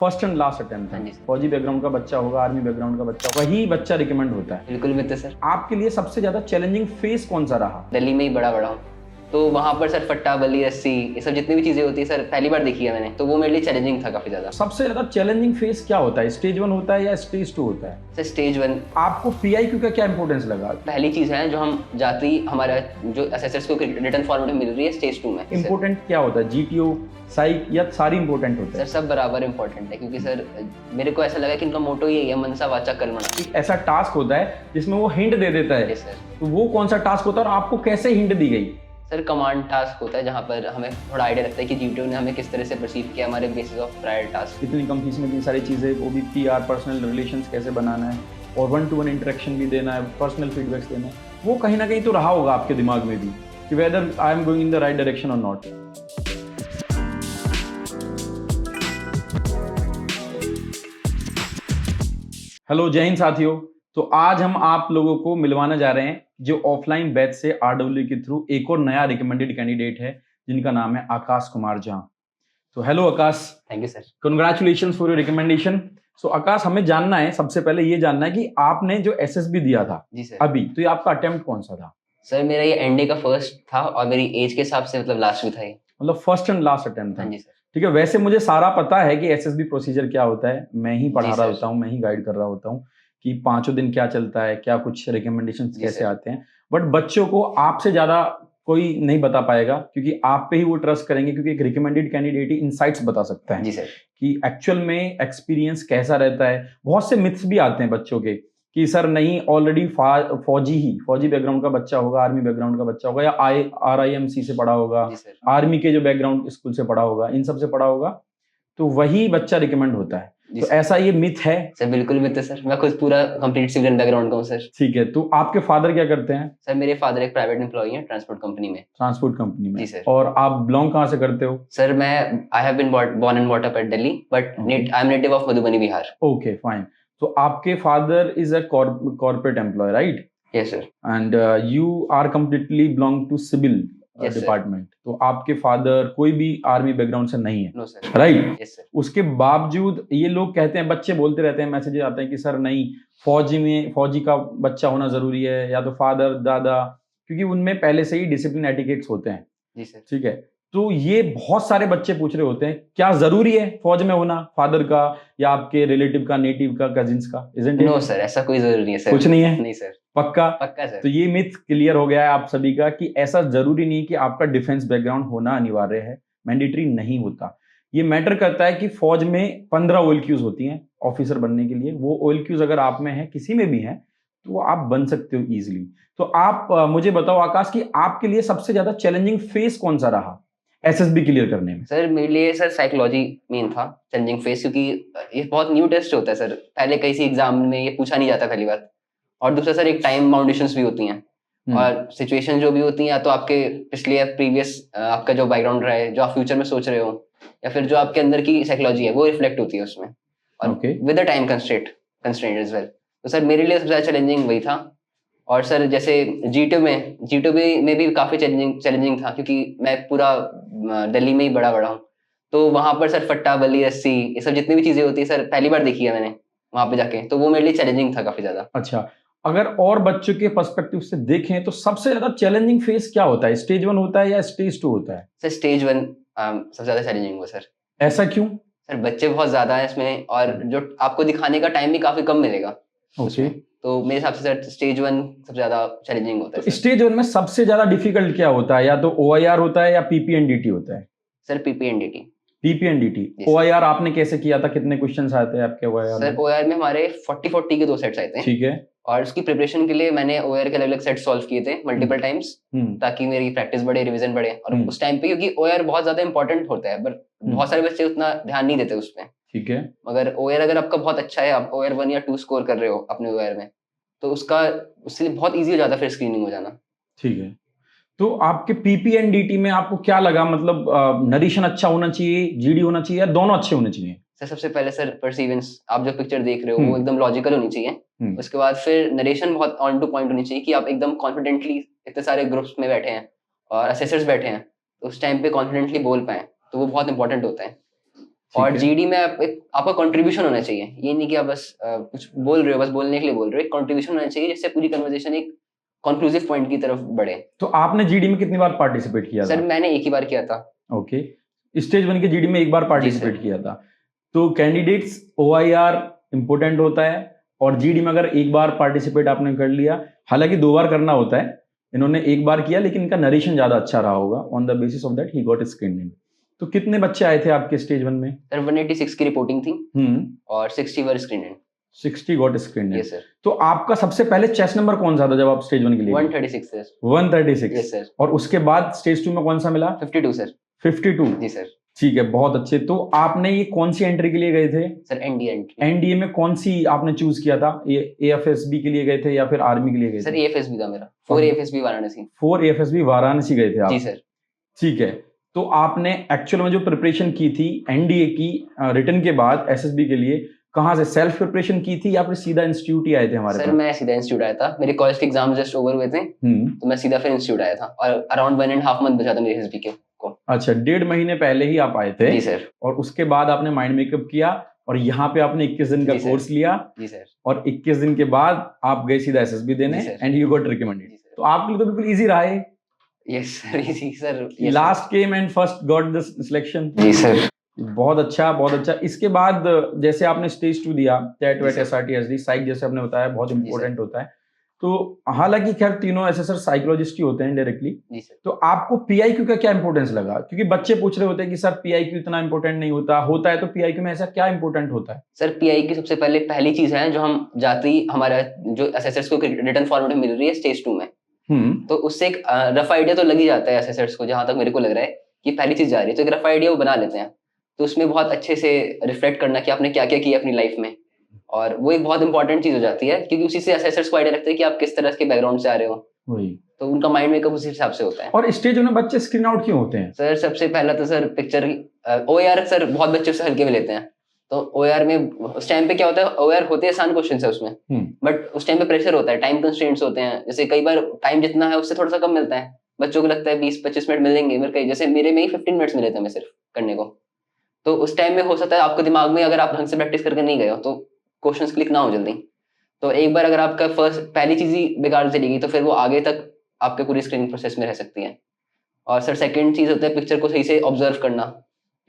First and last attempt हाँ है। जी सर। फौजी बैकग्राउंड का बच्चा होगा, आर्मी बैकग्राउंड का बच्चा होगा, वही बच्चा रिकमेंड होता है। बिल्कुल मिलते सर। आपके लिए सबसे ज्यादा चैलेंजिंग फेस कौन सा रहा? दिल्ली में ही बड़ा हूँ, तो वहाँ पर सर फट्टा बल्ली रस्सी ये सब जितनी भी चीजें होती है सर पहली बार देखी है मैंने, तो वो मेरे लिए चैलेंजिंग था काफी ज्यादा। सबसे ज्यादा चैलेंजिंग फेस क्या होता है? स्टेज 1 होता है या स्टेज 2 होता है? सर स्टेज 1 आपको पीआईक्यू का क्या इंपॉर्टेंस लगा? पहली चीज है जो हम जाती हमारा जो असेसर्स को रिटर्न फॉर्मेट में मिल रही है स्टेज 2 में। इंपॉर्टेंट क्या होता है? जीटीओ, साइक या सारी इंपॉर्टेंट होते सर हैं? सब बराबर इंपॉर्टेंट है, क्योंकि सर मेरे को ऐसा लगा कि इनका मोटो यही है, मनसा वाचा कर्मणा। एक ऐसा टास्क होता है जिसमें वो हिंट दे देता है, सर तो वो कौन सा टास्क होता है और आपको कैसे हिंट दी गई? सर कमांड टास्क होता है जहाँ पर हमें थोड़ा आइडिया लगता है कि जीटीओ ने हमें किस तरह से परसीव किया हमारे बेसिस ऑफ प्रायर टास्क। इतनी कम फीस में इतनी सारी चीज़ें, वो भी पीआर, पर्सनल रिलेशंस कैसे बनाना है और 1-to-1 इंटरेक्शन भी देना है, पर्सनल फीडबैक्स देना है, वो कहीं ना कहीं तो रहा होगा आपके दिमाग में भी कि whether I am going in the right direction और नॉट। हेलो जय हिंद साथियों। तो आज हम आप लोगों को मिलवाने जा रहे हैं जो ऑफलाइन बैच से आरडब्ल्यू के थ्रू एक और नया रिकमेंडेड कैंडिडेट है जिनका नाम है आकाश कुमार झा। तो hello Akash, thank you sir. Congratulations for your recommendation. So Akash, हमें जानना है, सबसे पहले ये जानना है कि आपने जो एसएसबी दिया था जी सर। अभी, तो ये आपका अटेम्प्ट कौन सा था? सर मेरा ये एनडीए का फर्स्ट था और मेरी एज के हिसाब से मतलब लास्ट भी था ये। मतलब फर्स्ट एंड लास्ट अटेम्प्ट था? हाँ जी सर। ठीक है। वैसे मुझे सारा पता है कि एसएसबी प्रोसीजर क्या होता है, मैं ही पढ़ा जी रहा सर। होता हूँ, मैं ही गाइड कर रहा होता हूँ कि 5 दिन क्या चलता है, क्या कुछ रिकमेंडेशंस जी कैसे सर। आते हैं। बट बच्चों को आपसे ज्यादा कोई नहीं बता पाएगा क्योंकि आप पे ही वो ट्रस्ट करेंगे, क्योंकि एक रिकमेंडेड कैंडिडेट ही इनसाइट्स बता सकता है जी सर। कि एक्चुअल में एक्सपीरियंस कैसा रहता है। बहुत से मिथ्स भी आते हैं बच्चों के कि सर नहीं, ऑलरेडी फौजी बैकग्राउंड का बच्चा होगा, आर्मी बैकग्राउंड का बच्चा होगा, या RIMC से पढ़ा होगा, जी सर। आर्मी के जो बैकग्राउंड स्कूल से पढ़ा होगा, इन सब से पढ़ा होगा, तो वही बच्चा रिकमेंड होता है। जी तो सर। ऐसा ये मिथ है? सर बिल्कुल मिलते सर, मैं खुद पूरा कंप्लीट सिविलियन बैकग्राउंड का हूँ सर। ठीक है। तो आपके फादर क्या करते हैं? सर मेरे फादर एक प्राइवेट एम्प्लॉई है ट्रांसपोर्ट कंपनी में। ट्रांसपोर्ट कंपनी में? जी सर। और आप बिलोंग कहाँ से करते हो? सर मैं I have been born and brought up at Delhi, but Okay. I am native of Madhubani Bihar. Okay fine. तो आपके father is a corporate employee, right? Yes sir. And you are completely belong to civil Yes, sir. Department. तो आपके father कोई भी army background से नहीं है? No sir. Right. Yes sir. उसके बावजूद ये लोग कहते हैं, बच्चे बोलते रहते हैं, मैसेजेस आते हैं कि सर नहीं, फौजी का बच्चा होना जरूरी है, या तो फादर दादा, क्योंकि उनमें पहले से ही डिसिप्लिन एटिकेट्स होते हैं। जी सर। ठीक है। तो ये बहुत सारे बच्चे पूछ रहे होते हैं, क्या जरूरी है फौज में होना फादर का, या आपके रिलेटिव का, नेटिव का, कजिन्स का? इजंट नो सर, ऐसा कोई जरूरी नहीं है सर। कुछ नहीं है? नहीं सर। पक्का? पक्का सर। तो ये मिथ क्लियर हो गया है आप सभी का कि ऐसा जरूरी नहीं कि आपका डिफेंस बैकग्राउंड होना अनिवार्य है, मैंडेटरी नहीं होता। ये मैटर करता है कि फौज में 15 OLQs होती हैं ऑफिसर बनने के लिए। वो OLQs अगर आप में है, किसी में भी है, तो वो आप बन सकते हो इजीली। तो आप मुझे बताओ आकाश कि आपके लिए सबसे ज्यादा चैलेंजिंग फेस कौन सा रहा एसएसबी क्लियर करने में? सर मेरे लिए सर साइकोलॉजी मेन था चैलेंजिंग फेस, क्योंकि ये बहुत न्यू टेस्ट होता है सर, पहले किसी एग्जाम में ये पूछा नहीं जाता पहली बार। और दूसरा सर एक टाइम बाउंडेशंस भी होती हैं और सिचुएशन जो भी होती हैं, या तो आपके पिछले या प्रीवियस आपका जो बैकग्राउंड रहा है, जो आप फ्यूचर में सोच रहे हो, या फिर जो आपके अंदर की साइकोलॉजी है वो रिफ्लेक्ट होती है उसमें, और with the time constraint as well. तो सर मेरे लिए सबसे ज्यादा चैलेंजिंग वही था। और सर जैसे जीटीओ में भी काफी चैलेंजिंग था, क्योंकि मैं पूरा दिल्ली में ही बड़ा हूँ, तो वहां पर सर फट्टा बल्ली रस्सी ये सब जितनी भी चीजें होती है सर पहली बार देखी है मैंने वहां पे जाके, तो वो मेरे लिए चैलेंजिंग था काफी ज्यादा। अच्छा, अगर और बच्चों के पर्सपेक्टिव से देखें तो सबसे ज्यादा चैलेंजिंग फेस क्या होता है? स्टेज 1 होता है या स्टेज 2 होता है? सर स्टेज 1 सबसे ज्यादा चैलेंजिंग हुआ सर। ऐसा क्यों? सर बच्चे बहुत ज्यादा है इसमें, और जो आपको दिखाने का टाइम भी काफी कम मिलेगा उसमें। तो मेरे हिसाब से सर स्टेज 1 सबसे ज्यादा चैलेंजिंग होता है। तो स्टेज 1 में सबसे ज्यादा डिफिकल्ट क्या होता है? या तो OIR होता है या PPNDT होता है? Sir PPNDT। PPNDT। OIR आपने कैसे किया था? कितने क्वेश्चंस आते हैं आपके OIR में? सर OIR में हमारे 40 के 2 सेट्स आए थे। ठीक है। और उसकी प्रिपरेशन के लिए मैंने OIR के अलग-अलग सेट सॉल्व किए थे मल्टीपल टाइम्स, ताकि मेरी प्रैक्टिस बढ़े, रिवीजन बढ़े। और उस टाइम पे क्योंकि OIR बहुत ज्यादा इंपॉर्टेंट होता है, पर बहुत सारे बच्चे उतना ध्यान नहीं देते उस पे। ठीक है। मगर OIR अगर आपका बहुत अच्छा है, आप OIR 1 या 2 स्कोर कर रहे हो अपने OIR में, तो उसके लिए बहुत ईजी हो जाता है फिर स्क्रीनिंग हो जाना। ठीक है। तो आपके PPNDT में आपको क्या लगा? मतलब नरेशन अच्छा होना चाहिए, GD होना चाहिए, या दोनों अच्छे होने चाहिए? सर सबसे पहले सर परसीवेंस, आप जो पिक्चर देख रहे हो वो एकदम लॉजिकल होनी चाहिए। उसके बाद फिर नरेशन बहुत ऑन टू पॉइंट होनी चाहिए, कि आप एकदम कॉन्फिडेंटली इतने सारे ग्रुप्स में बैठे हैं और असेसर्स बैठे हैं, तो उस टाइम पे कॉन्फिडेंटली बोल पाए, तो वो बहुत इंपॉर्टेंट होता है। और है। जीडी में आपका कंट्रीब्यूशन होना चाहिए, ये नहीं कि आप बस कुछ बोल रहे हो, बस बोलने के लिए बोल रहे हो, एक कंट्रीब्यूशन होना चाहिए जिससे पूरी कन्वर्सेशन एक कंक्लूसिव पॉइंट की तरफ बढ़े। तो आपने जीडी में कितनी बार पार्टिसिपेट किया सर था? मैंने एक ही बार किया था। ओके, स्टेज 1 के जीडी में एक बार पार्टिसिपेट किया था। तो कैंडिडेट्स ओआईआर इंपॉर्टेंट होता है, और जीडी में अगर एक बार पार्टिसिपेट आपने कर लिया, हालांकि 2 बार करना होता है, इन्होंने एक बार किया, लेकिन इनका नरेशन ज्यादा अच्छा रहा होगा, on the basis of that he got screened in. तो कितने बच्चे आए थे आपके स्टेज 1 में? सर 186 की रिपोर्टिंग थी और 60 were screen in. 60 got screened in. Yes sir. तो आपका सबसे पहले चेस नंबर कौन सा था जब आप स्टेज 1 के लिए? 136 सर। 136। Yes sir. और उसके बाद स्टेज 2 में कौन सा मिला? 52 सर। 52। जी सर। ठीक है, बहुत अच्छे। तो आपने ये कौन सी एंट्री के लिए गए थे? Sir NDA entry. एनडीए में कौन सी आपने चूज किया था? ये एएफएसबी के लिए गए थे या फिर आर्मी के लिए गए थे? सर एएफएसबी था मेरा, 4 एएफएसबी वाराणसी। 4 एएफएसबी वाराणसी गए थे आप? जी सर। ठीक है। तो आपने एक्चुअल में जो प्रिपरेशन की थी एनडीए की रिटर्न के बाद एसएसबी के लिए, कहाँ से सेल्फ प्रिपरेशन की थी या फिर सीधा इंस्टीट्यूट ही आए थे हमारे सर पास? मैं सीधा इंस्टीट्यूट आया था, मेरे कॉलेज के एग्जाम जस्ट ओवर हुए थे, तो मैं सीधा फिर इंस्टीट्यूट आया था, और अराउंड 1.5 मंथ बचा था मेरे एसएसबी के को। अच्छा, 1.5 महीने पहले ही आप आए थे? जी सर। और उसके बाद आपने माइंड मेकअप किया और यहाँ पे आपने 21 दिन का जी सर। कोर्स लिया, जी सर। और 21 दिन के बाद आप गए सीधा एसएसबी देने, जी sir. And you got recommended. जी सर। तो आपके लिए तो बिल्कुल इजी रहा है। Yes sir, easy sir. Last came and first got the selection. जी सर। बहुत अच्छा, बहुत अच्छा। इसके बाद जैसे आपने स्टेज 2 दिया, टेट वेट जी सर। एसआरटी एसडी साइक, जैसे आपने बताया बहुत जी इंपॉर्टेंट होता है। तो हालांकि खैर तीनों एसेसर साइकोलॉजिस्ट ही होते हैं डायरेक्टली। जी सर। तो आपको पीआईक्यू का क्या इंपॉर्टेंस लगा? क्योंकि बच्चे पूछ रहे होते हैं कि सर पीआईक्यू इतना इंपॉर्टेंट नहीं होता है, तो पीआईक्यू में ऐसा क्या इंपॉर्टेंट होता है? सर पीआई की सबसे पहली चीज है जो हम जाते ही हमारा जो एसेसर्स को रिटर्न फॉर्मेट में मिल रही है स्टेज 2 में, तो उससे एक रफ आइडिया तो लग ही जाता है एसेसर्स को, जहां तक मेरे को लग रहा है कि पहली चीज जा रही है, तो एक रफ आइडिया वो बना लेते हैं। तो उसमें बहुत अच्छे से रिफ्लेक्ट करना कि आपने क्या क्या किया अपनी लाइफ में, और वो एक बहुत इंपॉर्टेंट चीज हो जाती है, क्योंकि उसी से एसेसर्स को आइडिया लगता है कि आप किस तरह के बैकग्राउंड से आ रहे हो, वही। तो उनका माइंड मेकअप उसी हिसाब से होता है। और स्टेज में बच्चे स्क्रीन आउट क्यों होते हैं? सर सबसे पहला तो सर पिक्चर ओआर सर बहुत बच्चे उससे हल्के में लेते हैं, तो ओआर में उस टाइम पे क्या होता है, ओआर होते हैं आसान क्वेश्चन है उसमें, बट उस टाइम पे प्रेशर होता है, टाइम कंस्ट्रेंट्स होते हैं, जैसे कई बार टाइम जितना है उससे थोड़ा सा कम मिलता है, बच्चों को लगता है 20-25 मिनट मिलेंगे, मेरे जैसे मेरे में ही 15 मिनट्स मिले थे मैं सिर्फ करने को। तो उस टाइम में हो सकता है आपको दिमाग में, अगर आप ढंग से प्रैक्टिस करके नहीं गए हो तो क्वेश्चंस क्लिक ना हो जल्दी, तो एक बार अगर आपका पहली चीज ही बेकार चली गई तो फिर वो आगे तक आपके पूरी स्क्रीनिंग प्रोसेस में रह सकती है। और सर सेकंड चीज होता है पिक्चर को सही से ऑब्जर्व करना,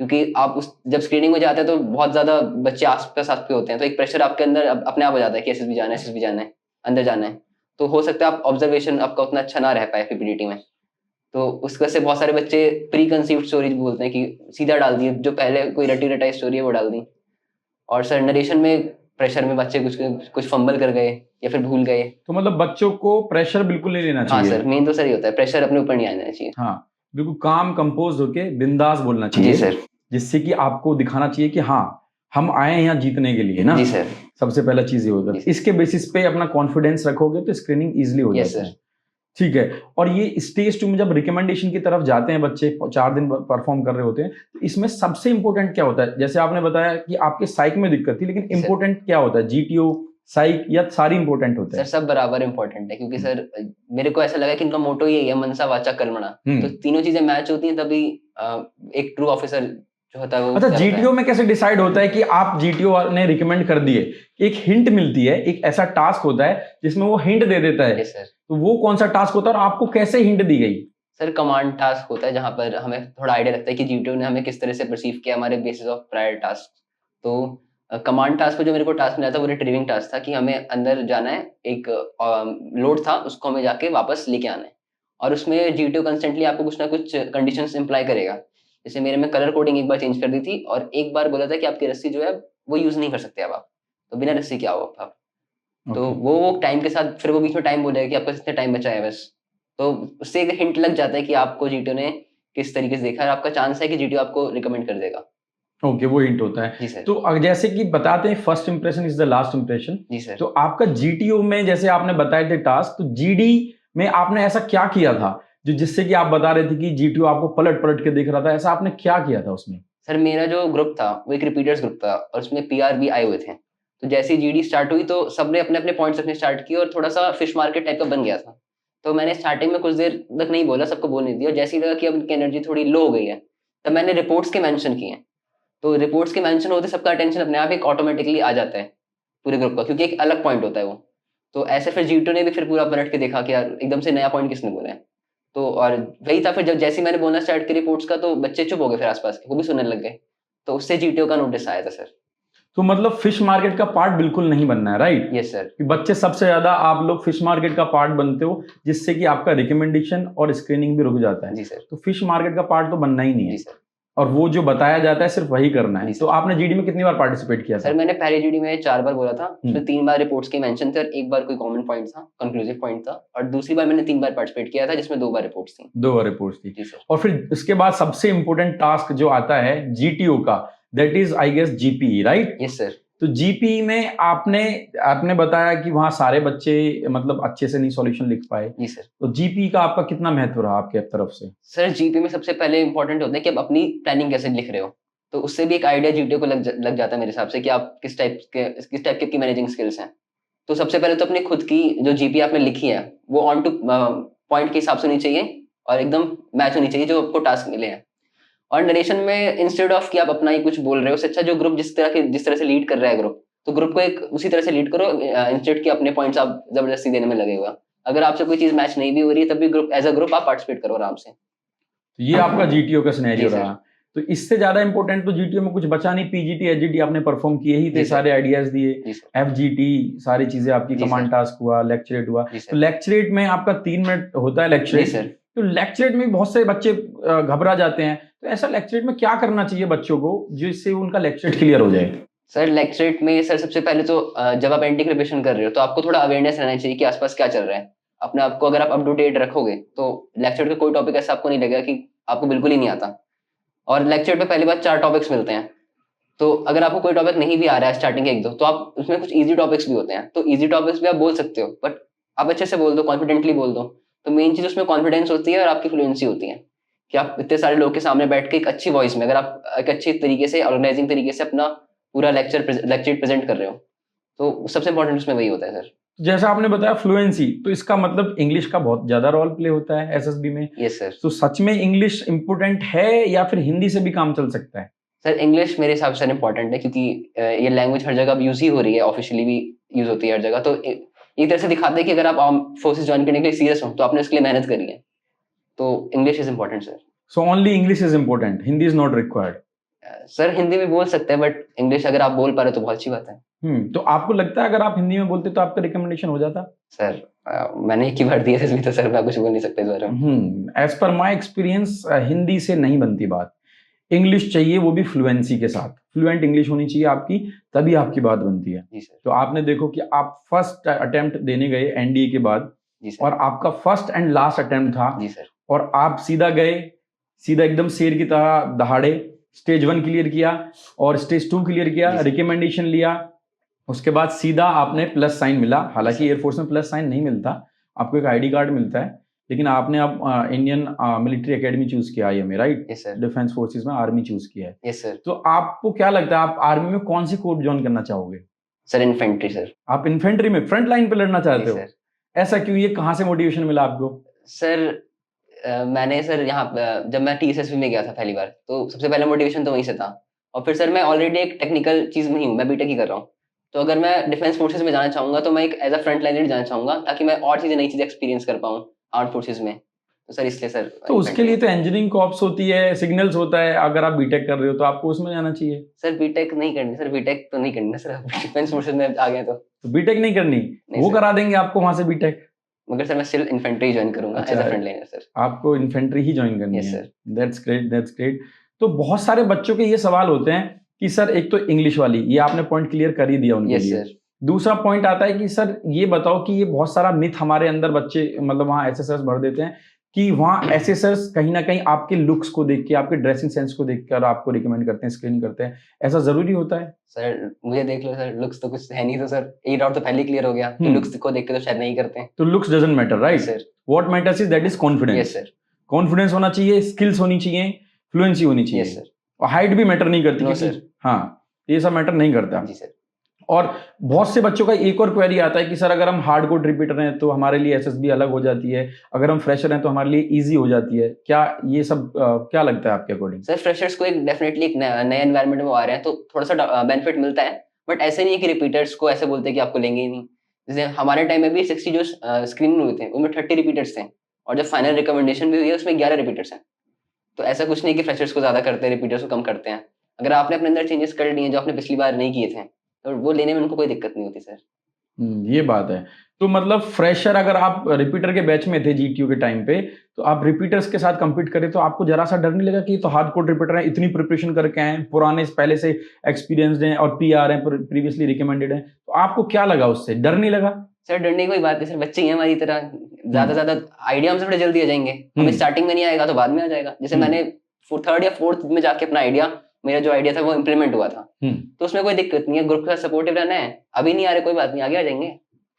क्योंकि आप जब स्क्रीनिंग में जाते हैं तो बहुत ज्यादा बच्चे आस पे होते हैं, तो एक प्रेशर आपके अंदर अपने आप हो जाता है कि एसएसबी जाना है, अंदर जाना है, तो हो सकता है आप ऑब्जर्वेशन आपका उतना अच्छा ना रह पाए पीपीटी में, तो उस वजह से बहुत सारे बच्चे प्री कंसीव्ड स्टोरीज बोलते हैं कि सीधा डाल दिए, जो पहले कोई रटी रटाई स्टोरी है वो डाल दी। और सर नरेशन में प्रेशर में बच्चे कुछ फंबल कर गए या फिर भूल गए, तो मतलब बच्चों को प्रेशर बिल्कुल नहीं लेना चाहिए। हाँ सर, मेन तो सर ही होता है, प्रेशर अपने ऊपर नहीं आना चाहिए। हाँ, बिल्कुल काम कंपोज होके बिंदास बोलना चाहिए। जी सर। जिससे कि आपको दिखाना चाहिए कि हाँ हम आए हैं यहाँ जीतने के लिए ना। जी सर। सबसे पहला चीज ये होगा, इसके बेसिस पे अपना कॉन्फिडेंस रखोगे तो स्क्रीनिंग इजीली हो जाता है। ठीक है। और ये स्टेज 2 में जब रिकमेंडेशन की तरफ जाते हैं बच्चे, 4 दिन परफॉर्म कर रहे होते हैं, तो इसमें सबसे इंपॉर्टेंट क्या होता है? जैसे आपने बताया कि आपके साइक में दिक्कत थी, लेकिन इंपॉर्टेंट क्या होता है? जीटीओ, साइक, या सारी इंपॉर्टेंट होते हैं? सर सब बराबर इंपॉर्टेंट है, क्योंकि सर मेरे को ऐसा लगा कि इनका मोटो यही है, मनसा वाचा कर्मणा, तो तीनों चीजें मैच होती हैं तभी एक ट्रू ऑफिसर जो होता है वो। अच्छा, जीटीओ में कैसे डिसाइड होता है कि आप जीटीओ ने रिकमेंड कर दिए? एक हिंट मिलती है, एक ऐसा टास्क होता है जिसमें वो हिंट दे देता है। सर। तो वो कौन सा टास्क होता है और आपको कैसे हिंट दी गई? सर कमांड टास्क होता है, जहां पर हमें थोड़ा आइडिया लगता है कि जीटीओ ने हमें किस तरह से परसीव किया हमारे बेसिस ऑफ प्रायर टास्क। तो कमांड टास्क में जो मेरे को टास्क मिला था वो रिट्रीविंग टास्क था, कि हमें अंदर जाना है, एक लोड था उसको हमें जाके वापस लेके आना है, और उसमें जीटीओ कंस्टेंटली आपको कुछ ना कुछ कंडीशंस इंप्लाई करेगा। जैसे मेरे में कलर कोडिंग एक बार चेंज कर दी थी, और एक बार बोला था कि आपकी रस्सी जो है वो यूज नहीं कर सकते अब आप, तो बिना रस्सी क्या हो आप। तो वो टाइम के साथ फिर वो बीच में टाइम बोलेगा कि आपका कितने टाइम बचा है बस, तो उससे एक हिंट लग जाता है कि आपको जीटीओ ने किस तरीके से देखा है, आपका चांस है कि जीटीओ आपको रिकमेंड कर देगा। ओके, वो हिंट होता है। जी सर। तो जैसे कि बताते हैं first impression is the last impression. जी सर। तो आपका जीटीओ में जैसे आपने बताए थे टास्क, तो जीडी में आपने ऐसा क्या किया था जो जिससे कि आप बता रहे थे कि जीटीओ आपको पलट पलट के देख रहा था? ऐसा आपने क्या किया था उसमें? सर मेरा जो ग्रुप था वो एक रिपीटर्स ग्रुप था, और उसमें पीआर भी आए हुए थे, तो जैसे ही जीडी स्टार्ट हुई तो सबने अपने अपने पॉइंट्स रखने स्टार्ट किए, और थोड़ा सा फिश मार्केट टाइप का बन गया था। तो मैंने स्टार्टिंग में कुछ देर तक नहीं बोला, सबको बोलने दिया, और जैसे ही लगा कि अब इनकी एनर्जी थोड़ी लो हो गई है, तब मैंने रिपोर्ट्स के मेंशन किए, तो रिपोर्ट्स के मेंशन होते सबका अटेंशन अपने आप एक ऑटोमेटिकली आ जाता है पूरे ग्रुप का, क्योंकि एक अलग पॉइंट होता है वो। तो ऐसे फिर G2 ने भी फिर पूरा पलट के देखा कि यार एकदम से नया पॉइंट किसने बोला है। तो और वही था, फिर जब जैसे ही मैंने बोलना स्टार्ट किया रिपोर्ट्स का, तो बच्चे चुप हो गए, फिर आसपास के वो भी सुनने लग गए। तो उससे GTO का नोटिस आया था सर। तो मतलब फिश मार्केट का पार्ट बिल्कुल नहीं बनना है, राइट? Yes sir. कि बच्चे सबसे ज्यादा आप लोग फिश मार्केट का पार्ट बनते हो, जिससे कि आपका रिकमेंडेशन और स्क्रीनिंग भी रुक जाता है। जी सर। तो फिश मार्केट का पार्ट तो बनना ही नहीं है। जी सर। और वो जो बताया जाता है सिर्फ वही करना है। जी सर। तो आपने जीडी में कितनी बार पार्टिसिपेट किया था? सर मैंने पहले GD में 4 बार बोला था, उसमें 3 बार रिपोर्ट्स के मेंशन थे और 1 बार कोई कॉमन पॉइंट था, कंक्लूसिव पॉइंट था, और दूसरी बार मैंने 3 बार पार्टिसिपेट किया था जिसमें 2 बार रिपोर्ट्स थी। 2 बार रिपोर्ट्स थी। जी सर। और फिर इसके बाद सबसे इंपॉर्टेंट टास्क जो आता है जीटीओ का, that is I guess GPE, right? Yes sir. तो जीपीई में आपने बताया कि वहां सारे बच्चे मतलब अच्छे से नहीं सॉल्यूशन लिख पाए। जी सर। तो जीपीई का आपका कितना महत्व रहा आपके तरफ से? सर GP में सबसे पहले इंपॉर्टेंट होता है कि आप अपनी प्लानिंग कैसे लिख रहे हो, तो उससे भी एक आइडिया GTO को लग जाता है मेरे हिसाब से कि आप किस टाइप की आपकी मैनेजिंग स्किल्स हैं। तो सबसे पहले तो अपनी खुद की जो GP आपने लिखी है वो ऑन टू पॉइंट के हिसाब से होनी चाहिए और एकदम मैच होनी चाहिए जो आपको टास्क मिले हैं। और नरेशन में इंस्टेड ऑफ कि आप अपना ही कुछ बोल रहे हो, उससे अच्छा जो ग्रुप जिस तरह से लीड कर रहा है ग्रुप, तो ग्रुप को एक उसी तरह से लीड करो, इंस्टेड कि अपने पॉइंट्स आप जबरदस्ती देने में लगे हुआ। अगर आपसे कोई चीज मैच नहीं भी हो रही है तब भी ग्रुप एज अ ग्रुप आप पार्टिसिपेट करो आराम से। तो ये आपका जीटीओ का सिनेरियो जी सर। रहा। तो इससे ज्यादा इंपॉर्टेंट तो जीटीओ में कुछ बचा नहीं। पीजीटी एचजीटी आपने परफॉर्म किए ही थे, जी सर। सारे आइडियाज दिए। जी सर। एफजीटी सारी चीजें आपकी, जी कमांड सर। टास्क हुआ, लेक्चरेट हुआ। जी सर। तो लेक्चरेट में आपका 3 मिनट होता है जी लेक्चरेट। सर। तो लेक्चरेट में बहुत से बच्चे घबरा जाते हैं। तो ऐसा लेक्चरेट में क्या करना चाहिए बच्चों को जिससे उनका लेक्चरेट क्लियर हो जाए? सर लेक्चरेट में सर सबसे पहले तो जब आप एंटी प्रिपरेशन कर रहे हो तो आपको थोड़ा अवेयरनेस रहना चाहिए कि आसपास क्या चल रहा है। अपने आप को अगर आप अप टू डेट रखोगे तो लेक्चर का कोई टॉपिक ऐसा आपको नहीं लगेगा कि आपको बिल्कुल ही नहीं आता। और लेक्चर पे पहली बार 4 टॉपिक्स मिलते हैं, तो अगर आपको कोई टॉपिक नहीं भी आ रहा है स्टार्टिंग के 1-2, तो आप उसमें कुछ इजी टॉपिक्स भी होते हैं, तो इजी टॉपिक्स भी आप बोल सकते हो, बट आप अच्छे से बोल दो, कॉन्फिडेंटली बोल दो। तो मेन चीज उसमें कॉन्फिडेंस होती है और आपकी फ्लुएंसी होती है कि आप इतने सारे लोग के सामने बैठ के एक अच्छी वॉइस में, अगर आप एक अच्छी तरीके से ऑर्गेनाइजिंग तरीके से अपना पूरा लेक्चर प्रेजेंट कर रहे हो, तो सबसे इंपॉर्टेंट उसमें वही होता है सर। जैसा आपने बताया फ्लुएंसी, तो इसका मतलब इंग्लिश का बहुत ज्यादा रोल प्ले होता है एसएसबी में। Yes sir. तो सच में इंग्लिश इंपोर्टेंट है या फिर हिंदी से भी काम चल सकता है? सर इंग्लिश मेरे हिसाब से इंपॉर्टेंट है, क्योंकि ये लैंग्वेज हर जगह यूज ही हो रही है, ऑफिशियली भी यूज होती है हर जगह। तो एक तरह से दिखाते हैं कि अगर आप आर्म फोर्सेस ज्वाइन करने के लिए सीरियस हो तो आपने उसके लिए मेहनत करी है। तो English is important sir. So only English is important, Hindi is not required? Sir Hindi में बोल सकते हैं, बट इंग्लिश अगर आप बोल पा रहे हो तो बहुत अच्छी बात है। तो आपको लगता है अगर आप हिंदी में बोलते तो आपका रिकमेंडेशन हो जाता? सर मैंने एक ही बार दिया इसलिए तो सर मैं कुछ बोल नहीं सकता इस बारे में। As per my experience Hindi से नहीं बनती बात, इंग्लिश चाहिए, वो भी फ्लुएंसी के साथ। फ्लुएंट इंग्लिश होनी चाहिए आपकी, तभी आपकी बात बनती है। जी सर। तो आपने देखो कि आप फर्स्ट अटेम्प्ट देने गए एनडीए के बाद, जी सर। और आपका फर्स्ट एंड लास्ट अटेम्प्ट था। जी सर। और आप सीधा गए, सीधा एकदम शेर की तरह दहाड़े स्टेज 1 क्लियर किया और स्टेज 2 क्लियर किया, रिकमेंडेशन लिया। उसके बाद सीधा आपने प्लस साइन मिला। हालांकि एयरफोर्स में प्लस साइन नहीं मिलता, आपको एक आईडी कार्ड मिलता है, लेकिन आपने अब इंडियन मिलिट्री एकेडमी चूज किया है, right? Yes sir. Defence forces में आर्मी चूज किया है। Yes sir. तो आपको क्या लगता है, आप आर्मी में कौन सी कोर ज्वाइन करना चाहोगे? Sir infantry sir. आप इन्फेंट्री में फ्रंट लाइन पे लड़ना चाहते हो? सर। ऐसा क्यों? ये कहाँ से मोटिवेशन मिला आपको? सर मैंने सर यहाँ जब मैं TSSB में गया था पहली बार, तो सबसे पहला मोटिवेशन तो वहीं से था। और फिर सर मैं ऑलरेडी एक टेक्निकल चीज में ही हूँ, मैं बीटेक ही कर रहा हूँ। तो अगर मैं डिफेंस फोर्सेस में जाना चाहूंगा तो मैं एक एज अ फ्रंट लाइनर जाना चाहूंगा, ताकि मैं और चीजें, नई चीजें एक्सपीरियंस कर पाऊँ आर्म फोर्सेस में। तो सर इसलिए सर। तो उसके लिए तो इंजीनियरिंग कॉर्प्स होती है, सिग्नल्स होता है। अगर आप बीटेक कर रहे हो तो आपको उसमें जाना चाहिए। सर बीटेक नहीं करनी, सर बीटेक तो नहीं करनी सर, डिफेंस फोर्सेस में आ गए तो बीटेक नहीं करनी, वो सर। करा देंगे आपको वहां से बीटेक। मगर सर मैं स्टिल इन्फेंट्री ज्वाइन करूंगा as a front liner sir. आपको इन्फेंट्री ही ज्वाइन करनी यस है। Sir. That's great, that's great. तो बहुत सारे बच्चों के ये सवाल होते हैं कि सर एक तो इंग्लिश वाली, ये आपने पॉइंट क्लियर कर ही दिया उनके यस लिए। सर। दूसरा पॉइंट आता है कि सर ये बताओ कि ये बहुत सारा मिथ हमारे अंदर बच्चे मतलब वहाँ एसएसएस भर देते हैं कि वहाँ एसएसएस कहीं ना कहीं आपके लुक्स को देख के, आपके ड्रेसिंग सेंस को देखकर आपको रिकमेंड करते हैं, स्क्रीन करते हैं। ऐसा जरूरी होता है? सर मुझे देख लो सर, लुक्स तो कुछ है नहीं, तो सर 8 आउट तो पहले क्लियर हो गया कि लुक्स को देख के तो शायद नहीं करते हैं। तो looks doesn't matter, right sir. What matters is that is confidence. Yes sir. Confidence होना चाहिए, स्किल्स होनी चाहिए, फ्लुएंसी होनी चाहिए। Yes sir. और हाइट भी मैटर नहीं करती नो क्योंकि सर। हाँ, ये सब मैटर नहीं करता। जी सर। और बहुत से बच्चों का एक और क्वेरी आता है कि सर अगर हम हार्ड कोड रिपीटर हैं तो हमारे लिए एसएसबी अलग हो जाती है, अगर हम फ्रेशर हैं तो हमारे लिए इजी हो जाती है। क्या ये सब क्या लगता है आपके अकॉर्डिंग? सर फ्रेशर्स को एक डेफिनेटली एक नए एनवायरनमेंट में आ रहे हैं तो थोड़ा सा बेनिफिट मिलता है, बट ऐसे नहीं है कि रिपीटर्स को ऐसे बोलते हैं कि आपको लेंगे ही नहीं। जैसे हमारे टाइम में भी 60 जो स्क्रीनिंग हुए थे उनमें 30 रिपीटर्स थे, और जब फाइनल रिकमेंडेशन भी हुई है उसमें 11 रिपीटर्स हैं। तो ऐसा कुछ नहीं कि फ्रेशर्स को ज्यादा करते हैं रिपीटर्स को कम करते हैं। अगर आपने अपने अंदर चेंजेस कर लिए जो आपने पिछली बार नहीं किए थे तो वो लेने में उनको कोई दिक्कत नहीं होती सर। ये बात है। तो मतलब फ्रेशर अगर आप रिपीटर के बैच में थे जीटीयू के टाइम पे, तो आप रिपीटर्स के साथ कम्पीट करें तो आपको ज़रा-सा डर नहीं लगा कि ये तो हार्ड कोड रिपीटर हैं, इतनी प्रिपरेशन करके आए हैं, पुराने पहले से एक्सपीरियंस्ड हैं और पीआर हैं, प्रीवियसली रिकमेंडेड हैं। तो आपको क्या लगा उससे? डर नहीं लगा? सर डरने की कोई बात नहीं सर, बच्चे ही हैं हमारी तरह। हुँ, ज्यादा आइडिया हमसे थोड़े जल्दी आ जाएंगे। हमें हुँ, स्टार्टिंग में नहीं आएगा तो बाद में आ जाएगा। जैसे हुँ, मैंने थर्ड या फोर्थ में जाके अपना आइडिया, मेरा जो आइडिया था वो इम्प्लीमेंट हुआ था। हुँ। तो उसमें कोई दिक्कत नहीं है, ग्रुप के साथ सपोर्टिव रहना है। अभी नहीं आ रहे कोई बात नहीं, आगे आ जाएंगे।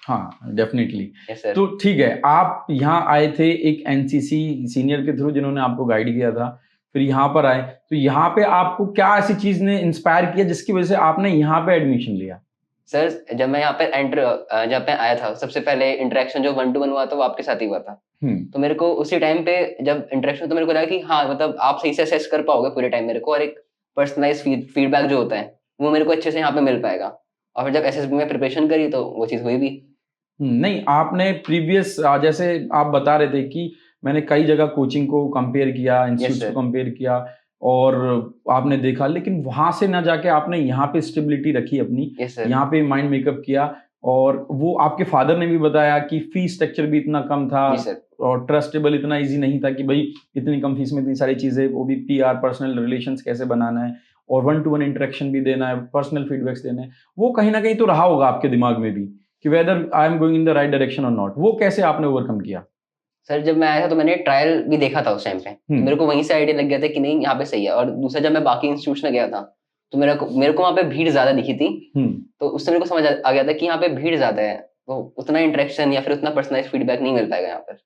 हाँ, डेफ़िनिटली। Yes sir. तो ठीक है, आप यहाँ आए थे एक एनसीसी सीनियर के थ्रू जिन्होंने आपको गाइड किया था, फिर यहाँ पर आए, तो यहाँ पे आपको क्या ऐसी चीज़ ने इंस्पायर किया जिसकी वज़ह से आपने यहाँ पे एडमिशन लिया? सर जब मैं यहाँ पे जब मैं आया था सबसे पहले इंटरेक्शन जो 1 to 1 हुआ था वो आपके साथ ही हुआ था। हुँ, तो मेरे को उसी टाइम पे जब इंटरेक्शन, तो मेरे को लगा कि हाँ मतलब आप सही से असेस कर पाओगे पूरे टाइम मेरे को, और एक पर्सनलाइज फीडबैक जो होता है वो मेरे को अच्छे से यहाँ पे मिल पाएगा। और फिर जब एसएसबी में प्रिपरेशन करी तो वो चीज़ हुई भी। नहीं आपने प्रीवियस जैसे आप बता रहे थे कि मैंने कई जगह कोचिंग को कंपेयर किया, यस इंस्टीट्यूट्स सर। को कंपेयर किया और आपने देखा लेकिन वहाँ से ना जाके आपने यहाँ पे स्टेबिलिटी रखी अपनी, यस सर। यहाँ पे माइंड मेकअप किया और वो आपके फादर ने भी बताया कि फीस स्ट्रक्चर भी इतना कम था जी सर। और ट्रस्टेबल इतना ईज़ी नहीं था कि भई इतनी कम फीस में इतनी सारी चीज़ें, वो भी पीआर पर्सनल रिलेशंस कैसे बनाना है और वन टू वन इंटरेक्शन भी देना है, पर्सनल फीडबैक्स देने हैं। वो कहीं न कहीं तो रहा होगा आपके दिमाग में भी कि whether I am going in the right direction और नॉट। वो कैसे आपने ओवरकम किया? सर जब मैं आया था तो मैंने ट्रायल भी देखा था उस टाइम पे, हुँ, तो मेरे को वहीं से आइडिया लग गया था कि नहीं यहाँ पे सही है। और दूसरा जब मैं बाकी इंस्टीट्यूट्स में गया था तो मेरे को वहाँ पे भीड़ ज्यादा दिखी थी। हुँ। तो उससे मेरे को समझ आ गया था कि यहाँ पे भीड़ ज्यादा है, तो उतना इंटरेक्शन या फिर उतना पर्सनलाइज फीडबैक नहीं मिल पाएगा यहाँ पर।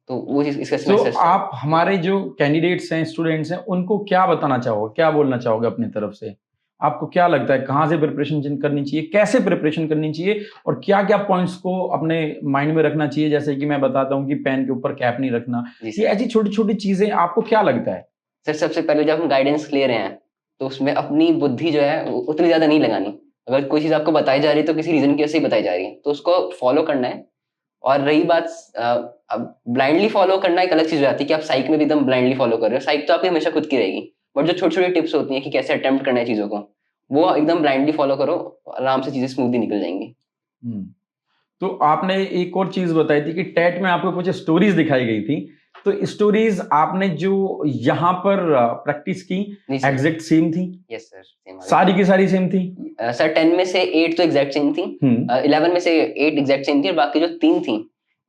तो वो चीज इसका तो सेमेस्टर था। आप हमारे जो कैंडिडेट्स हैं, स्टूडेंट्स हैं, उनको क्या बताना चाहोगे? क्या बोलना चाहोगे अपनी तरफ से? आपको क्या लगता है कहाँ से प्रिपरेशन जिन करनी चाहिए? कैसे प्रिपरेशन करनी चाहिए? और क्या-क्या पॉइंट्स को अपने माइंड में रखना चाहिए? जैसे कि मैं बताता हूँ कि पेन के ऊपर कैप नहीं रखना। जी ये सर। ऐसी छोटी-छोटी चीज़ें आपको क्या लगता है? सर सबसे पहले जब हम गाइडेंस ले रहे हैं तो उसमें अपनी बुद्धि जो है वो उतनी ज्यादा नहीं लगानी। अगर कोई चीज आपको बताई जा रही है तो किसी रीजन की वजह से ही बताई जा रही है, तो उसको फॉलो करना है। और रही बात अब ब्लाइंडली फॉलो करना एक अलग चीज हो जाती है कि आप साइक में भी एकदम ब्लाइंडली फॉलो कर रहे हो। साइक तो आपकी हमेशा खुद की रहेगी, बट जो छोटी छोटी टिप्स होती हैं कि कैसे अटेम्प्ट करना है चीजों को, वो एकदम ब्लाइंडली फॉलो करो, आराम से चीजें स्मूथली निकल जाएंगी। हुँ। तो आपने एक और चीज़ बताई थी कि टेट में आपको कुछ स्टोरीज़ दिखाई गई थी। तो स्टोरीज़ आपने जो यहाँ पर प्रैक्टिस की, जी सर। एग्ज़ैक्ट सेम थी? यस सर, सेम सारी की सारी सेम थी? सर 10 में से 8 तो एग्जैक्ट सेम थी। हुँ, 11 में से 8 एग्जैक्ट सेम थी, और बाकी जो 3 थी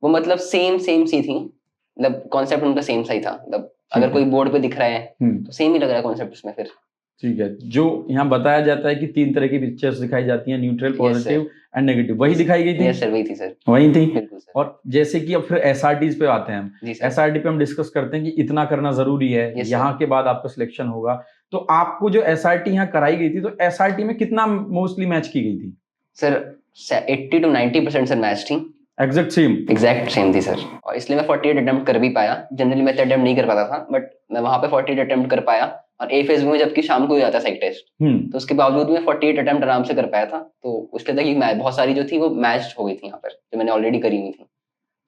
वो मतलब सेम सेम सी थी। मतलब कॉन्सेप्ट उनका सेम सा ही था। मतलब ठीक अगर है। कोई बोर्ड पे दिख रहा है हुँ। तो सेम ही लग रहा है कॉन्सेप्ट उसमें फिर। ठीक है। जो यहाँ बताया जाता है कि 3 तरह की पिक्चर्स दिखाई जाती हैं, neutral, yes sir. Positive and negative, वही दिखाई गई थी? यस सर, वही थी सर। वही थी? बिल्कुल सर। और जैसे कि अब फिर एसआरटीज़ पे आते हैं हम। जी सर। एसआरटी पे हम डिस्कस करते हैं कि इतना करना ज़रूरी है, यस यहाँ सर। के बाद आपका सिलेक्शन होगा। तो आपको जो एसआरटी यहाँ कराई गई थी, तो एसआरटी में कितना मोस्टली मैच की गई थी? सर 80 to 90% सर मैच थी। Exact same? एग्जैक्ट सेम थी सर, और इसलिए मैं 48 अटेम्प्ट कर भी पाया। जनरली मैं इतने अटेम्प्ट नहीं कर पाता था, बट मैं वहाँ पे 48 अटेम्प्ट कर पाया। और ए फेज में जबकि शाम को ही आता साइक टेस्ट, हुँ। तो उसके बावजूद मैं 48 अटेम्प्ट आराम से कर पाया था। तो उसके तक बहुत सारी जो थी वो मैच हो गई थी यहाँ पर, जो मैंने ऑलरेडी करी हुई थी।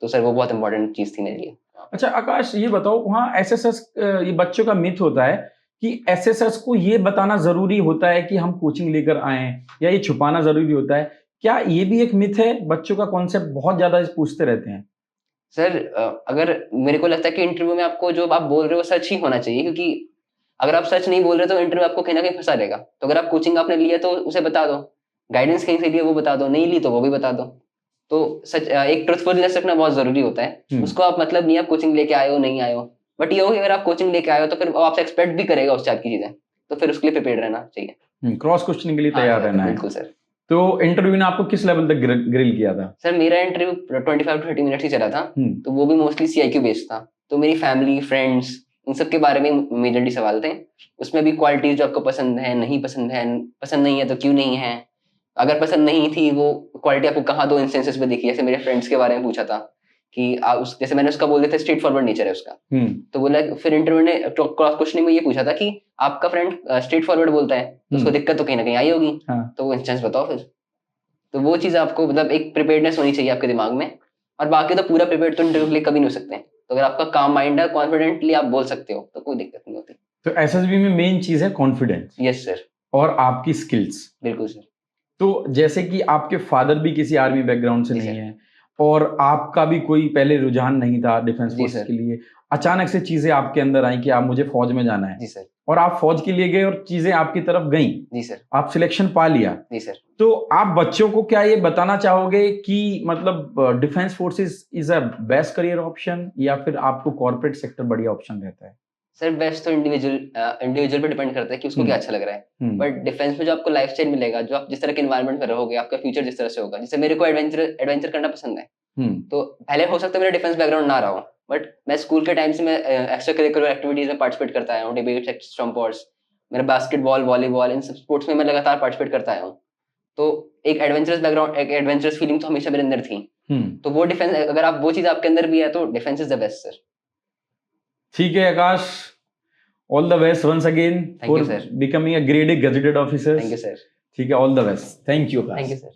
तो सर वो बहुत इंपॉर्टेंट चीज थी मेरे लिए। अच्छा आकाश ये बताओ वहाँ एसएसएस ये बच्चों का मिथ होता है कि एसएसएस को ये बताना ज़रूरी होता है कि हम कोचिंग लेकर आएँ या ये छुपाना ज़रूरी होता है? क्या ये भी एक मिथ है? बच्चों का कॉन्सेप्ट बहुत ज़्यादा पूछते रहते हैं। सर अगर मेरे को लगता है कि इंटरव्यू में आपको जो आप बोल रहे हो सच ही होना चाहिए, क्योंकि अगर आप सच नहीं बोल रहे तो इंटरव्यू आपको कहीं ना कहीं फंसा देगा। तो अगर आप कोचिंग आपने लिया तो उसे बता दो, गाइडेंस कहीं से लिया वो बता दो, नहीं ली तो वो भी बता दो। तो सच एक ट्रुथफुलनेस रखना बहुत जरूरी होता है। हुँ। उसको आप मतलब नहीं आप कोचिंग लेके आए हो नहीं आए हो, बट ये हो कि अगर आप कोचिंग लेके आए हो तो फिर वो आपसे एक्सपेक्ट भी करेगा उस टाइप की चीजें, तो फिर उसके लिए प्रिपेयर रहना चाहिए। क्रॉस क्वेश्चनिंग के लिए हाँ तैयार सर, रहना है। बिल्कुल सर। तो इंटरव्यू ने आपको किस लेवल तक ग्रिल किया था? सर मेरा इंटरव्यू 25 to 30 मिनट्स ही चला था। हुँ। तो वो भी मोस्टली सीआईक्यू बेस्ड था। तो मेरी फैमिली, फ्रेंड्स, इन सब के बारे में मेजरली सवाल थे। उसमें भी क्वालिटीज जो आपको पसंद है, नहीं पसंद है, पसंद नहीं है तो क्यों नहीं है, अगर पसंद नहीं थी वो क्वालिटी आपको कहाँ 2 इंस्टेंसेस में दिखी, जैसे मेरे फ्रेंड्स के बारे में पूछा था कि जैसे मैंने उसका बोल दिया था स्ट्रेट फॉरवर्ड नेचर है उसका, तो बोला फिर इंटरव्यू ने क्रॉस क्वेश्चनिंग में ये पूछा था कि आपका फ्रेंड स्ट्रेट फॉरवर्ड बोलता है तो उसको दिक्कत तो कहीं ना कहीं आई होगी, तो वो इंस्टेंस बताओ फिर। तो वो चीज आपको मतलब एक प्रिपेयर्डनेस होनी चाहिए आपके दिमाग में, और बाकी तो पूरा प्रिपेयर्ड तो इंटरव्यू के लिए कभी नहीं हो सकते, तो अगर आपका काम माइंड है कॉन्फिडेंटली आप बोल सकते हो तो कोई दिक्कत नहीं होती। तो एसएसबी में मेन चीज है कॉन्फिडेंस। Yes sir. और आपकी स्किल्स। बिल्कुल सर। तो जैसे कि आपके फादर भी किसी आर्मी बैकग्राउंड से नहीं है और आपका भी कोई पहले रुझान नहीं था डिफेंस फोर्स के लिए, अचानक से चीजें आपके अंदर आई कि आप मुझे फौज में जाना है। जी सर। और आप फौज के लिए गए और चीजें आपकी तरफ गईं। जी सर। आप सिलेक्शन पा लिया। जी सर। तो आप बच्चों को क्या ये बताना चाहोगे कि मतलब defence forces is a best career option या फिर आपको कॉर्पोरेट सेक्टर बढ़िया ऑप्शन रहता है? सर बेस्ट तो इंडिविजुअल पे डिपेंड करता है कि उसको क्या अच्छा लग रहा है, बट डिफेंस में जो आपको लाइफस्टाइल मिलेगा, जो आप जिस तरह के एनवायरनमेंट में रहोगे, आपका फ्यूचर जिस तरह से होगा, जैसे मेरे को एडवेंचर करना पसंद है, तो पहले हो सकता है मेरा डिफेंस बैकग्राउंड ना रहा हो, बट मैं स्कूल के टाइम से मैं एक्स्ट्रा करिकुलर एक्टिविटीज में पार्टिसिपेट करता आया हूँ, डिबेट, स्टम्पर्स, मेरा बास्केटबॉल, वॉलीबॉल, इन सब स्पोर्ट्स में मैं लगातार पार्टिसिपेट करता आया हूँ, तो एक एडवेंचरस बैकग्राउंड, एक एडवेंचरस फीलिंग तो हमेशा मेरे अंदर थी। तो वो डिफेंस, अगर आप वो चीज आपके अंदर भी है तो defence is the best sir. ठीक है Akash, all the best once again for becoming a grade gazetted officer. Thank you sir. ठीक है, all the best. Thank you Akash. Thank you sir.